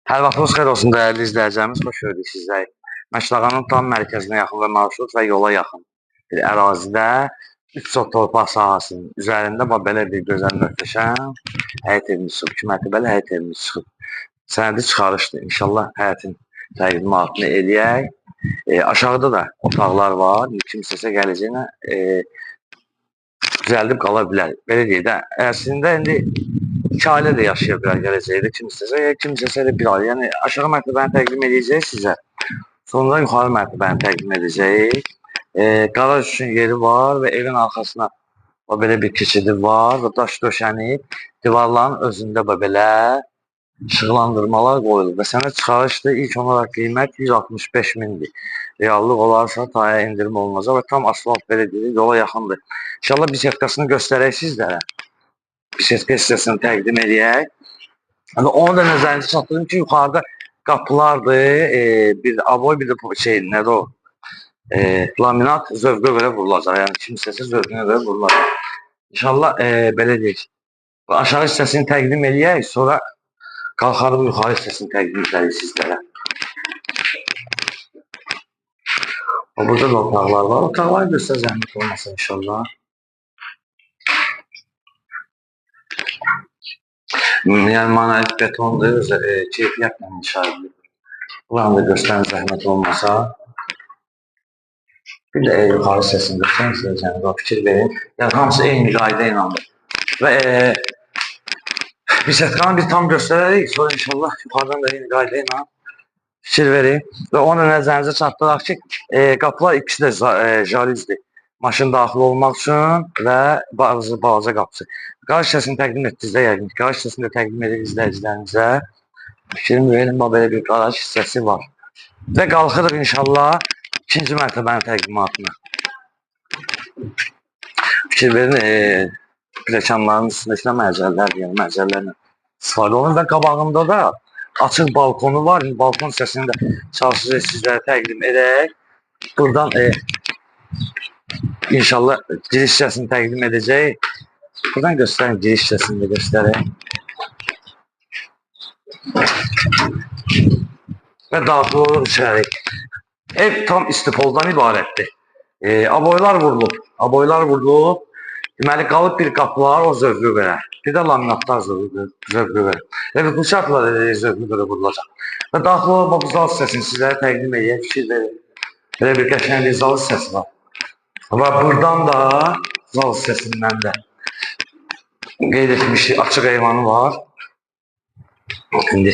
Hər vaxtınız xeyir olsun dəyərli izləyicilərimiz, xoş gördük sizləri. Məşləqanın tam mərkəzinə yaxın və marşrut və yola yaxın bir ərazidə 3 sot torpaq sahəsinin üzərində belə bir gözəl möhtəşəm həyət evimiz çıxıb. 2 mərtəbəli həyət evimiz çıxıb. Sənədi çıxarışdır. İnşallah həyətin təqdimatını eləyək. Aşağıda da otaqlar var. Kimsəsə gələcəyinə düzəldib qala bilər. Belə deyək də, əslində indi 2 ailə də yaşaya bilər gələcəkdə. Kimsəsə də bir ailə. Yəni aşağı mərtəbəni təqdim edəcək sizə. Sonra yuxarı mərtəbəni təqdim edəcək. Qaraj üçün yeri var və evin arxasına belə bir keçidi var və daş döşənib. Divarların özündə belə işıqlandırmalar qoyulur və sənə çıxarışdır. İlk olaraq qiymət 165 mindir. Reallıq olarsa taya indirim olunacaq və tam asfalt belə deyil, yola yaxındır. İnşallah bisetkasını göstərək sizlərə. Bisetka hissəsini təqdim edək. Və onu da nəzərinizə çatdırdım ki, yuxarıda qapılardır, bir aboy, bir də nədir o? Laminat zövqə görə vurulacaq. Yəni kimsəsə zövqünə görə vurulacaq. İnşallah belə deyək. Aşağı hissəsini təqdim edək, sonra qalxarıq yuxarı hissəsini təqdim edək sizlərə. Burada da otaqlar var. Otaqlar göstər zəhmət olmasa inşallah. Yəni monolit betondur, keyfiyyətlə inşallah. Buranı da göstərin zəhmət olmasa. Bir də yuxarı hissəsini göstərin sizə fikir verin. Yəni hamısı eyni qayda inandır. Və bisetkanı bir tam göstərərik, sonra inşallah yuxarıdan da eyni qayda ilə fikir verin. Və onu da nəzərinizə çatdıraq ki, qapılar ikisi də jalizdir. Maşın daxil olmaq üçün və balaca qapısı. Qaraj hissəsini təqdim etdinizdə yəqin ki, qaraj hissəsini də təqdim edir izləyicilərimizə. Fikrim verin, belə bir qaraj hissəsi var. Və qalxırıq inşallah ikinci mərtəbənin təqdimatına. Fikir verin, pləkanların üstündəkilə məcəllər, yəni məcəllərlə istifadə olunur və qabağında da açıq balkonu var. Balkon hissəsini də çalışacaq sizlərə təqdim edək. Buradan inşallah giriş hissəsini təqdim edəcək. Buradan göstərin, giriş hissəsini də göstərin. Və daxil oluruq içəri. Ev tam istipoldan ibarətdir. Aboylar vurulub. Deməli, qalıb bir qapılar o zövqü verər. Bir də laminatlar zövqü verər. Və bu şartlar zövqü görə vurulacaq. Və daxil olub bu zal hissəsini sizlərə təqdim edək, fikir verin. Belə bir qəşəng zal hissəsi var. Və buradan da zal hissəsindən də qeyd etmişik, açıq eyvanı var. İndi